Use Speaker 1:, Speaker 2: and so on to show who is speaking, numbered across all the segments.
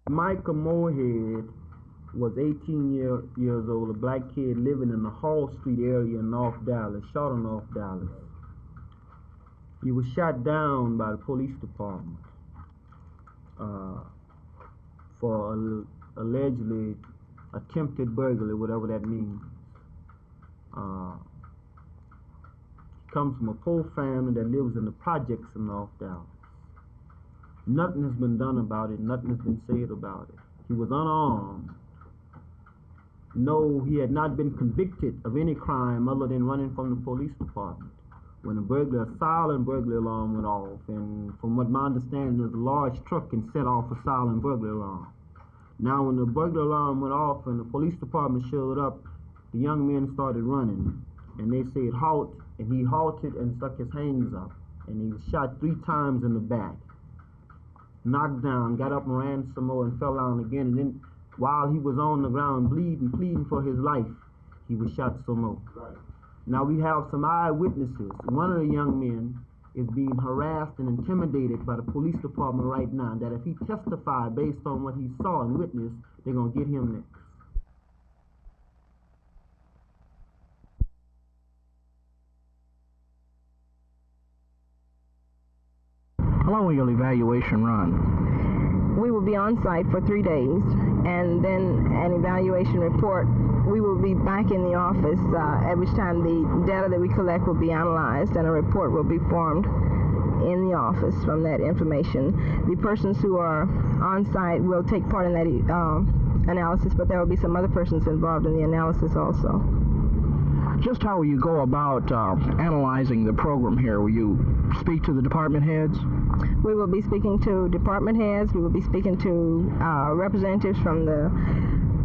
Speaker 1: Micah Moorhead was 18 years old, a black kid living in the Hall Street area in North Dallas, shot in North Dallas. He was shot down by the police department for allegedly attempted burglary, whatever that means. He comes from a poor family that lives in the projects in North Dallas. Nothing has been done about it. Nothing has been said about it. He was unarmed. No, he had not been convicted of any crime other than running from the police department when a silent burglary alarm went off. And from what my understanding is, a large truck can set off a silent burglary alarm. Now, when the burglary alarm went off and the police department showed up, the young men started running. And they said, halt, and he halted and stuck his hands up. And he was shot 3 times in the back. Knocked down, got up and ran some more and fell down again. And then while he was on the ground bleeding, pleading for his life, he was shot some more. Right. Now we have some eyewitnesses. One of the young men is being harassed and intimidated by the police department right now, that if he testified based on what he saw and witnessed, they're going to get him next.
Speaker 2: How long will your evaluation run?
Speaker 3: We will be on site for 3 days, and then an evaluation report. We will be back in the office, at which time the data that we collect will be analyzed and a report will be formed in the office from that information. The persons who are on site will take part in that analysis, but there will be some other persons involved in the analysis also.
Speaker 2: Just how will you go about analyzing the program here? Will you speak to the department heads?
Speaker 3: We will be speaking to department heads. We will be speaking to representatives from the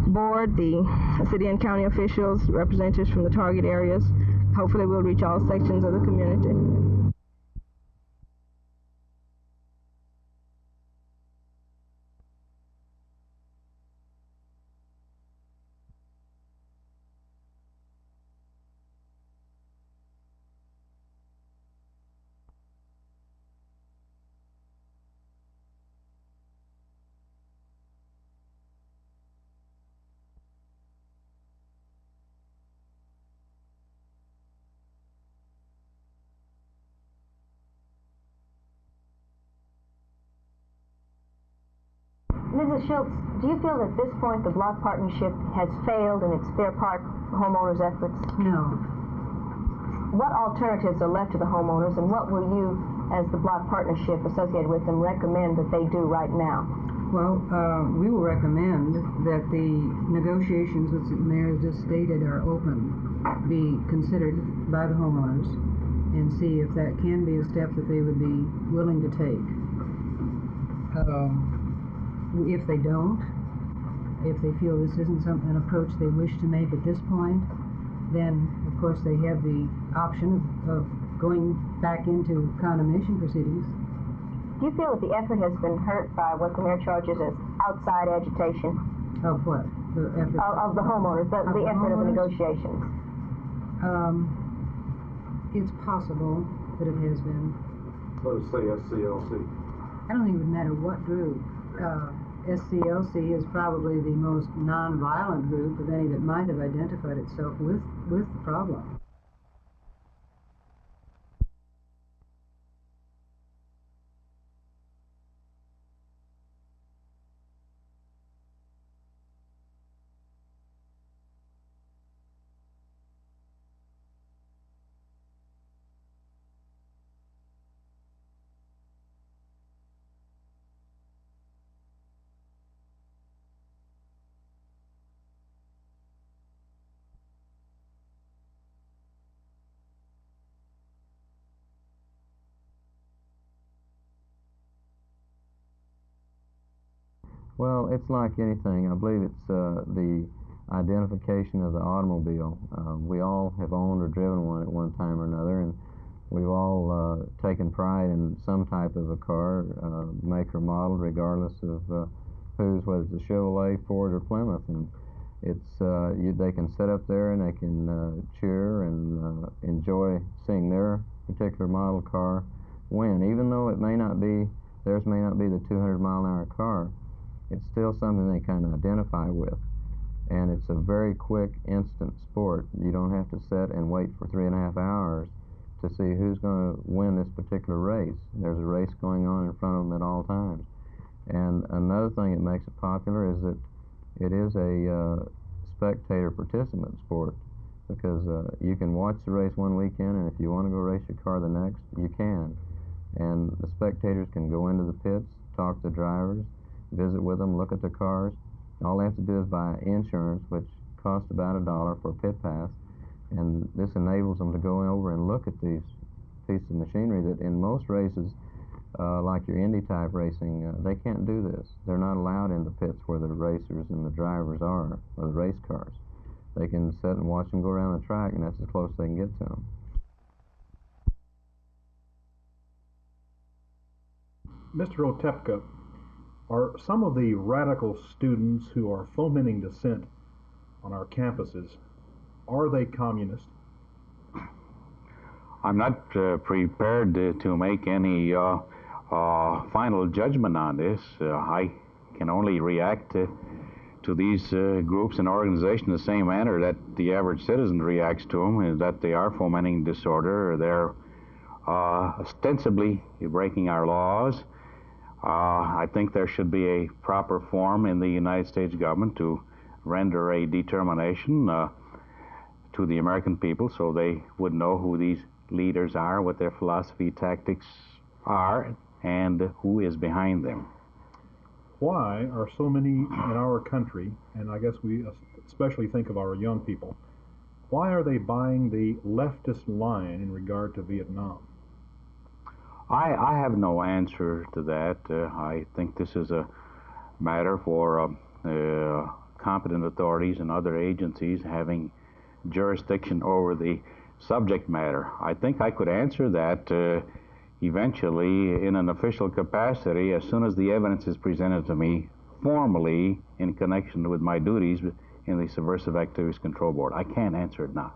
Speaker 3: board, the city and county officials, representatives from the target areas. Hopefully we'll reach all sections of the community.
Speaker 4: Mrs. Schultz, do you feel that at this point the block partnership has failed in its Fair Park homeowners' efforts?
Speaker 5: No.
Speaker 4: What alternatives are left to the homeowners, and what will you, as the block partnership associated with them, recommend that they do right now?
Speaker 5: Well, we will recommend that the negotiations, which the mayor just stated, are open, be considered by the homeowners, and see if that can be a step that they would be willing to take. If they don't, if they feel this isn't an approach they wish to make at this point, then of course they have the option of going back into condemnation proceedings.
Speaker 4: Do you feel that the effort has been hurt by what the mayor charges as outside agitation?
Speaker 5: Of what? The effort?
Speaker 4: Of the homeowners, the effort of the negotiations.
Speaker 5: It's possible that it has been.
Speaker 6: Let's say SCLC.
Speaker 5: I don't think it would matter what group. SCLC is probably the most non-violent group of any that might have identified itself with the problem.
Speaker 7: Well, it's like anything. I believe it's the identification of the automobile. We all have owned or driven one at one time or another, and we've all taken pride in some type of a car, make or model, regardless of whose, whether it's a Chevrolet, Ford, or Plymouth. And it's they can sit up there and they can cheer and enjoy seeing their particular model car win, even though it may not be, theirs may not be the 200-mile-an-hour car. it's still something they kind of identify with. And it's a very quick, instant sport. You don't have to sit and wait for 3.5 hours to see who's going to win this particular race. There's a race going on in front of them at all times. And another thing that makes it popular is that it is a spectator participant sport, because you can watch the race one weekend, and if you want to go race your car the next, you can. And the spectators can go into the pits, talk to the drivers, visit with them, look at the cars. All they have to do is buy insurance, which costs about $1 for a pit pass, and this enables them to go over and look at these pieces of machinery that in most races, like your Indy type racing, they can't do this. They're not allowed in the pits where the racers and the drivers are, or the race cars. They can sit and watch them go around the track, and that's as close as they can get to them.
Speaker 8: Mr. Otepka, are some of the radical students who are fomenting dissent on our campuses, are they communist?
Speaker 9: I'm not prepared to make any final judgment on this. I can only react to these groups and organizations the same manner that the average citizen reacts to them, is that they are fomenting disorder. They're ostensibly breaking our laws. I think there should be a proper form in the United States government to render a determination to the American people so they would know who these leaders are, what their philosophy, tactics are, and who is behind them.
Speaker 8: Why are so many in our country, and I guess we especially think of our young people, why are they buying the leftist line in regard to Vietnam?
Speaker 9: I have no answer to that. I think this is a matter for competent authorities and other agencies having jurisdiction over the subject matter. I think I could answer that eventually in an official capacity as soon as the evidence is presented to me formally in connection with my duties in the Subversive Activities Control Board. I can't answer it now.